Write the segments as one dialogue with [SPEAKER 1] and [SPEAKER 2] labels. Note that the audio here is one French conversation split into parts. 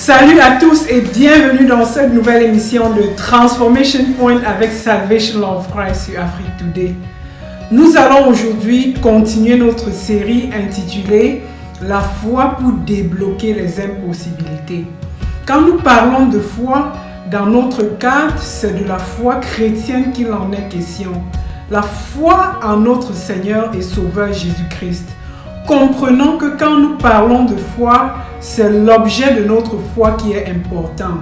[SPEAKER 1] Salut à tous et bienvenue dans cette nouvelle émission de Transformation Point avec Salvation of Christ sur Afrique Today. Nous allons aujourd'hui continuer notre série intitulée La foi pour débloquer les impossibilités. Quand nous parlons de foi, dans notre cadre, c'est de la foi chrétienne qu'il en est question. La foi en notre Seigneur et Sauveur Jésus-Christ. Comprenons que quand nous parlons de foi, c'est l'objet de notre foi qui est important.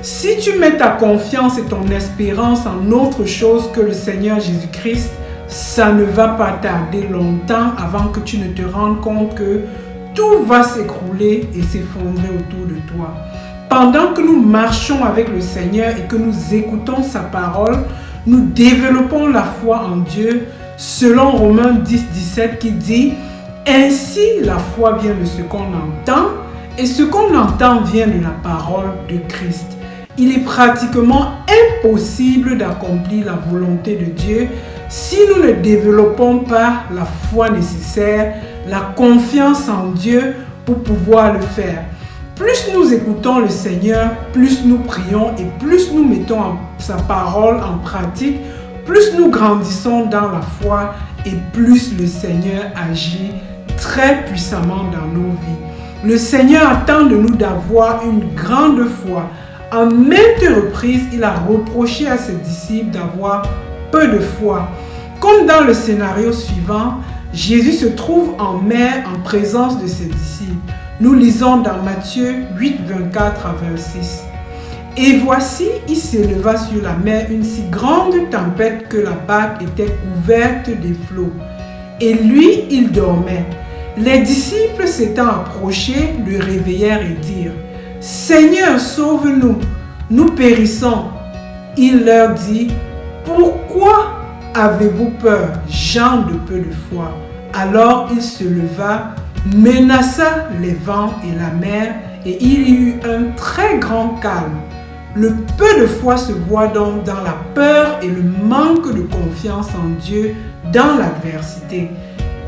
[SPEAKER 1] Si tu mets ta confiance et ton espérance en autre chose que le Seigneur Jésus-Christ, ça ne va pas tarder longtemps avant que tu ne te rendes compte que tout va s'écrouler et s'effondrer autour de toi. Pendant que nous marchons avec le Seigneur et que nous écoutons sa parole, nous développons la foi en Dieu selon Romains 10-17 qui dit « Ainsi la foi vient de ce qu'on entend et ce qu'on entend vient de la parole de Christ. » Il est pratiquement impossible d'accomplir la volonté de Dieu si nous ne développons pas la foi nécessaire, la confiance en Dieu pour pouvoir le faire. Plus nous écoutons le Seigneur, plus nous prions et plus nous mettons sa parole en pratique, plus nous grandissons dans la foi et plus le Seigneur agit très puissamment dans nos vies. Le Seigneur attend de nous d'avoir une grande foi. En maintes reprises, il a reproché à ses disciples d'avoir peu de foi. Comme dans le scénario suivant, Jésus se trouve en mer en présence de ses disciples. Nous lisons dans Matthieu 8, 24 à 26. « Et voici, il s'éleva sur la mer une si grande tempête que la barque était couverte des flots. Et lui, il dormait. Les disciples s'étant approchés, le réveillèrent et dirent « Seigneur, sauve-nous, nous périssons. » Il leur dit « Pourquoi avez-vous peur, gens de peu de foi ?» Alors il se leva, menaça les vents et la mer, et il y eut un très grand calme. Le peu de foi se voit donc dans la peur et le manque de confiance en Dieu dans l'adversité.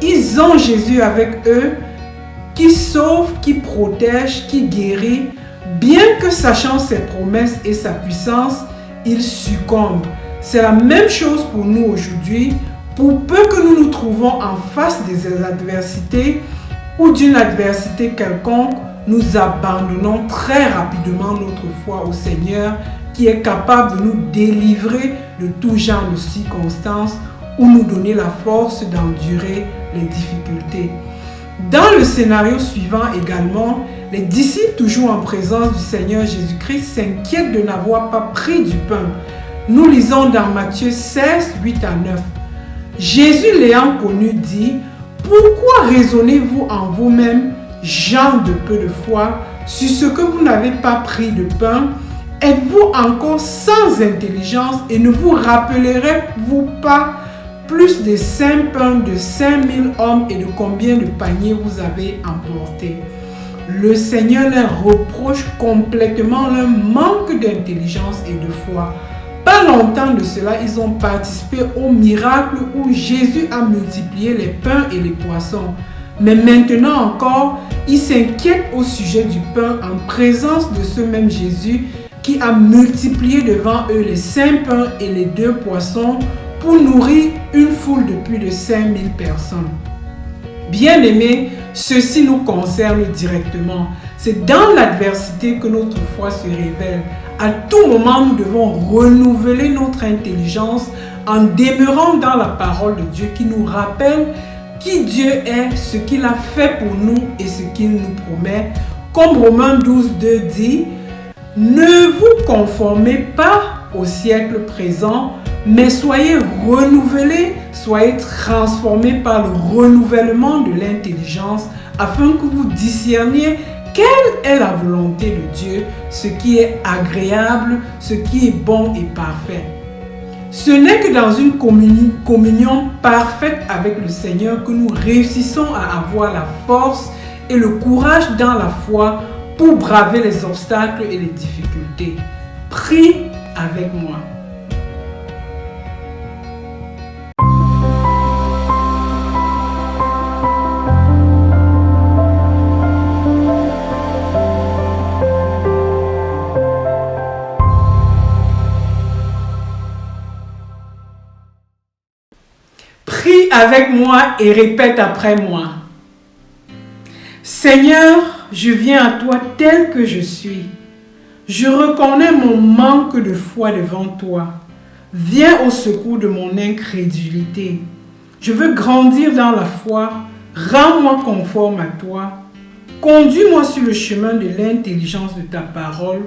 [SPEAKER 1] Ils ont Jésus avec eux, qui sauve, qui protège, qui guérit. Bien que sachant ses promesses et sa puissance, ils succombent. C'est la même chose pour nous aujourd'hui. Pour peu que nous nous trouvons en face des adversités ou d'une adversité quelconque, nous abandonnons très rapidement notre foi au Seigneur qui est capable de nous délivrer de tout genre de circonstances ou nous donner la force d'endurer les difficultés. Dans le scénario suivant également, les disciples, toujours en présence du Seigneur Jésus-Christ, s'inquiètent de n'avoir pas pris du pain. Nous lisons dans Matthieu 16, 8 à 9. Jésus l'ayant connu dit « Pourquoi raisonnez-vous en vous-même, gens de peu de foi, sur ce que vous n'avez pas pris de pain? Êtes-vous encore sans intelligence et ne vous rappellerez-vous pas plus des 5 pains de 5000 hommes et de combien de paniers vous avez emportés ?» Le Seigneur leur reproche complètement leur manque d'intelligence et de foi. Pas longtemps de cela, ils ont participé au miracle où Jésus a multiplié les pains et les poissons. Mais maintenant encore, ils s'inquiètent au sujet du pain en présence de ce même Jésus qui a multiplié devant eux les 5 pains et les 2 poissons pour nourrir une foule de plus de 5000 personnes. Bien-aimés, ceci nous concerne directement. C'est dans l'adversité que notre foi se révèle. À tout moment, nous devons renouveler notre intelligence en demeurant dans la parole de Dieu qui nous rappelle qui Dieu est, ce qu'il a fait pour nous et ce qu'il nous promet. Comme Romains 12, 2 dit, « Ne vous conformez pas au siècle présent, mais soyez renouvelés, soyez transformés par le renouvellement de l'intelligence afin que vous discerniez quelle est la volonté de Dieu, ce qui est agréable, ce qui est bon et parfait. » Ce n'est que dans une communion parfaite avec le Seigneur que nous réussissons à avoir la force et le courage dans la foi pour braver les obstacles et les difficultés. Prie avec moi. Prie avec moi et répète après moi. Seigneur, je viens à toi tel que je suis. Je reconnais mon manque de foi devant toi. Viens au secours de mon incrédulité. Je veux grandir dans la foi. Rends-moi conforme à toi. Conduis-moi sur le chemin de l'intelligence de ta parole.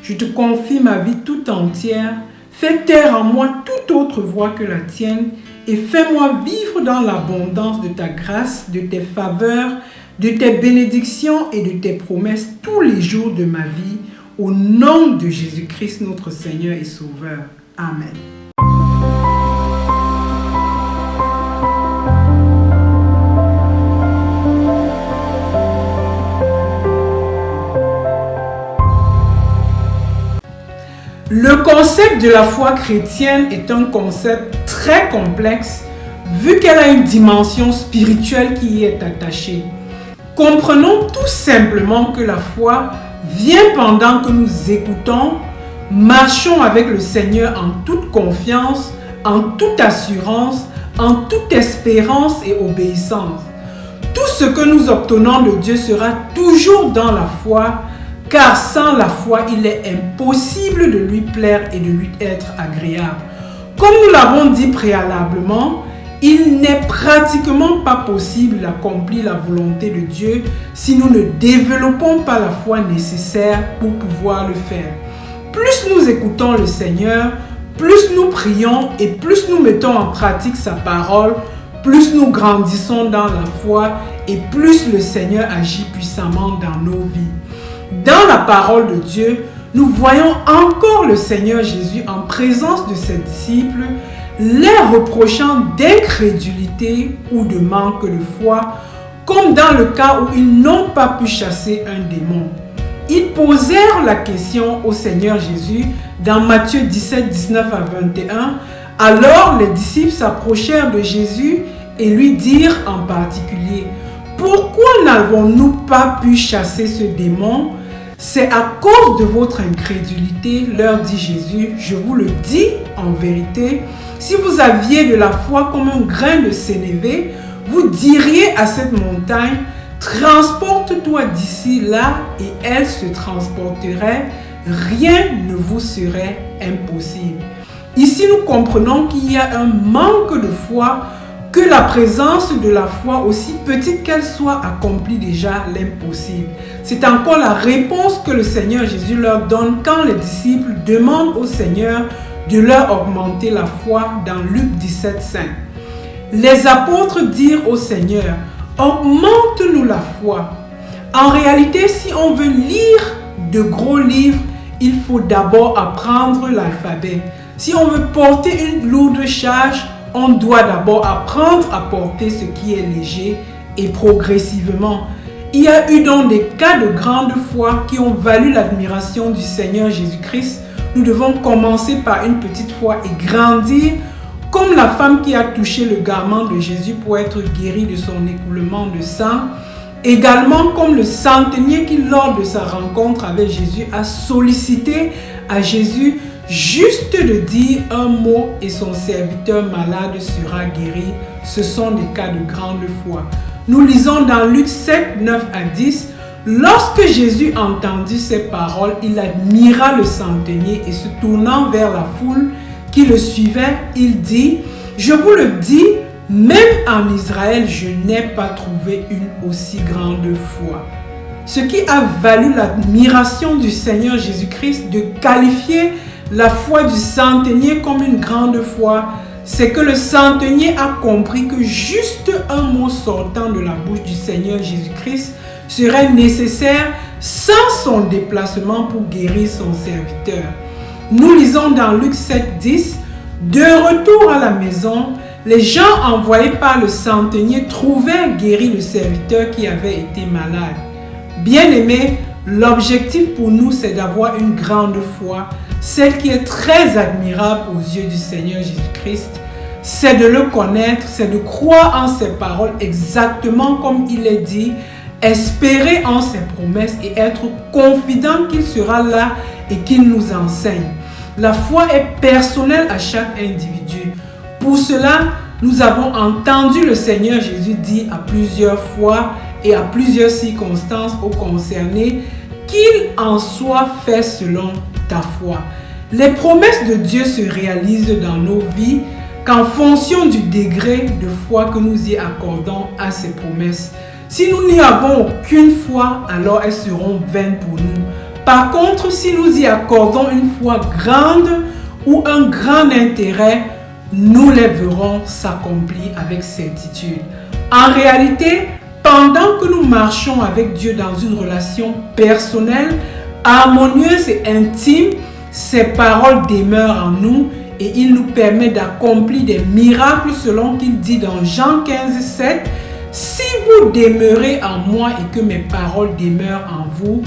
[SPEAKER 1] Je te confie ma vie tout entière. Fais taire en moi toute autre voix que la tienne et fais-moi vivre dans l'abondance de ta grâce, de tes faveurs, de tes bénédictions et de tes promesses tous les jours de ma vie. Au nom de Jésus-Christ, notre Seigneur et Sauveur. Amen. Le concept de la foi chrétienne est un concept très complexe vu qu'elle a une dimension spirituelle qui y est attachée. Comprenons tout simplement que la foi vient pendant que nous écoutons, marchons avec le Seigneur en toute confiance, en toute assurance, en toute espérance et obéissance. Tout ce que nous obtenons de Dieu sera toujours dans la foi, car sans la foi, il est impossible de lui plaire et de lui être agréable. Comme nous l'avons dit préalablement, il n'est pratiquement pas possible d'accomplir la volonté de Dieu si nous ne développons pas la foi nécessaire pour pouvoir le faire. Plus nous écoutons le Seigneur, plus nous prions et plus nous mettons en pratique sa parole, plus nous grandissons dans la foi et plus le Seigneur agit puissamment dans nos vies. Dans la parole de Dieu, nous voyons encore le Seigneur Jésus en présence de ses disciples, les reprochant d'incrédulité ou de manque de foi, comme dans le cas où ils n'ont pas pu chasser un démon. Ils posèrent la question au Seigneur Jésus dans Matthieu 17, 19 à 21. Alors les disciples s'approchèrent de Jésus et lui dirent en particulier: « Pourquoi n'avons-nous pas pu chasser ce démon ? C'est à cause de votre incrédulité, leur dit Jésus. Je vous le dis en vérité, si vous aviez de la foi comme un grain de sénévé, vous diriez à cette montagne: transporte-toi d'ici là, et elle se transporterait. Rien ne vous serait impossible. » Ici, nous comprenons qu'il y a un manque de foi, que la présence de la foi, aussi petite qu'elle soit, accomplit déjà l'impossible. C'est encore la réponse que le Seigneur Jésus leur donne quand les disciples demandent au Seigneur de leur augmenter la foi dans Luc 17, 5. Les apôtres dirent au Seigneur: « Augmente-nous la foi. » En réalité, si on veut lire de gros livres, il faut d'abord apprendre l'alphabet. Si on veut porter une lourde charge, on doit d'abord apprendre à porter ce qui est léger et progressivement. Il y a eu donc des cas de grande foi qui ont valu l'admiration du Seigneur Jésus-Christ. Nous devons commencer par une petite foi et grandir, comme la femme qui a touché le garment de Jésus pour être guérie de son écoulement de sang. Également comme le centenier qui, lors de sa rencontre avec Jésus, a sollicité à Jésus juste de dire un mot et son serviteur malade sera guéri. Ce sont des cas de grande foi. Nous lisons dans Luc 7, 9 à 10. Lorsque Jésus entendit ces paroles, il admira le centenier et se tournant vers la foule qui le suivait, il dit: « Je vous le dis, même en Israël, je n'ai pas trouvé une aussi grande foi. » Ce qui a valu l'admiration du Seigneur Jésus-Christ de qualifier la foi du centenier comme une grande foi, c'est que le centenier a compris que juste un mot sortant de la bouche du Seigneur Jésus-Christ serait nécessaire sans son déplacement pour guérir son serviteur. Nous lisons dans Luc 7, 10, « De retour à la maison, les gens envoyés par le centenier trouvèrent guéri le serviteur qui avait été malade. » Bien-aimés, l'objectif pour nous, c'est d'avoir une grande foi, celle qui est très admirable aux yeux du Seigneur Jésus-Christ. C'est de le connaître, c'est de croire en ses paroles exactement comme il est dit, espérer en ses promesses et être confident qu'il sera là et qu'il nous enseigne. La foi est personnelle à chaque individu. Pour cela, Nous avons entendu le Seigneur Jésus dire à plusieurs fois et à plusieurs circonstances aux concernés qu'il en soit fait selon ta foi. Les promesses de Dieu se réalisent dans nos vies qu'en fonction du degré de foi que nous y accordons à ces promesses. Si nous n'y avons aucune foi, alors elles seront vaines pour nous. Par contre, si nous y accordons une foi grande ou un grand intérêt, nous les verrons s'accomplir avec certitude. En réalité, pendant que nous marchons avec Dieu dans une relation personnelle, harmonieuse et intime, ses paroles demeurent en nous et il nous permet d'accomplir des miracles selon qu'il dit dans Jean 15, 7. Si vous demeurez en moi et que mes paroles demeurent en vous,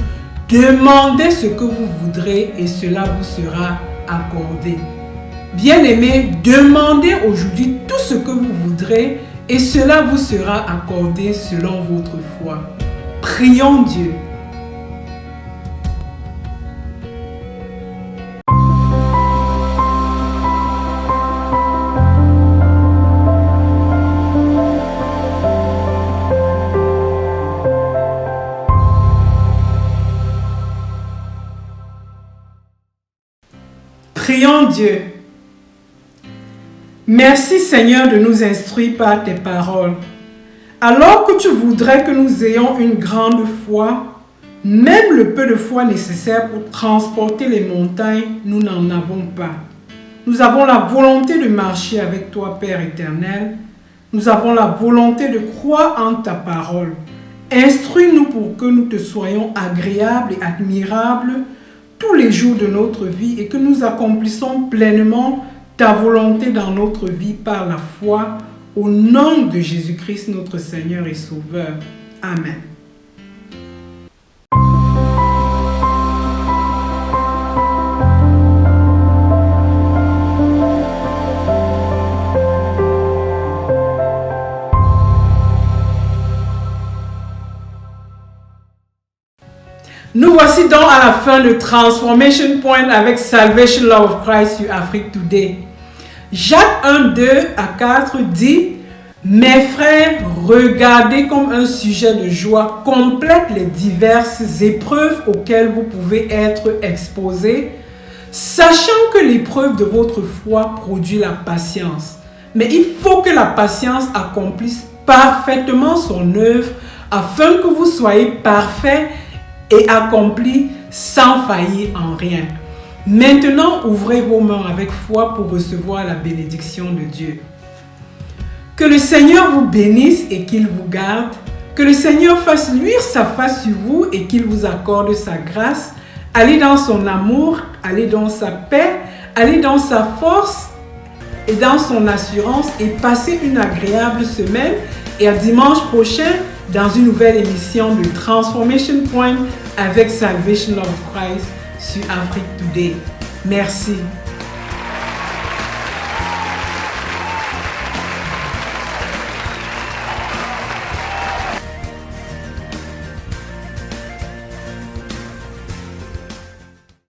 [SPEAKER 1] demandez ce que vous voudrez et cela vous sera accordé. Bien-aimés, demandez aujourd'hui tout ce que vous voudrez et cela vous sera accordé selon votre foi. Prions Dieu. Prions Dieu. Merci Seigneur de nous instruire par tes paroles. Alors que tu voudrais que nous ayons une grande foi, même le peu de foi nécessaire pour transporter les montagnes, nous n'en avons pas. Nous avons la volonté de marcher avec toi, Père éternel. Nous avons la volonté de croire en ta parole. Instruis-nous pour que nous te soyons agréables et admirables tous les jours de notre vie et que nous accomplissons pleinement ta volonté dans notre vie par la foi, au nom de Jésus-Christ, notre Seigneur et Sauveur. Amen. Nous voici donc à la fin de Transformation Point avec Salvation Love of Christ sur Afrique Today. Jacques 1, 2 à 4 dit: mes frères, regardez comme un sujet de joie complète les diverses épreuves auxquelles vous pouvez être exposés, sachant que l'épreuve de votre foi produit la patience. Mais il faut que la patience accomplisse parfaitement son œuvre afin que vous soyez parfaits et accomplis sans faillir en rien. Maintenant, ouvrez vos mains avec foi pour recevoir la bénédiction de Dieu. Que le Seigneur vous bénisse et qu'il vous garde. Que le Seigneur fasse luire sa face sur vous et qu'il vous accorde sa grâce. Allez dans son amour, allez dans sa paix, allez dans sa force et dans son assurance et passez une agréable semaine. Et à dimanche prochain dans une nouvelle émission de Transformation Point avec Salvation Love of Christ sur Afrique Today. Merci.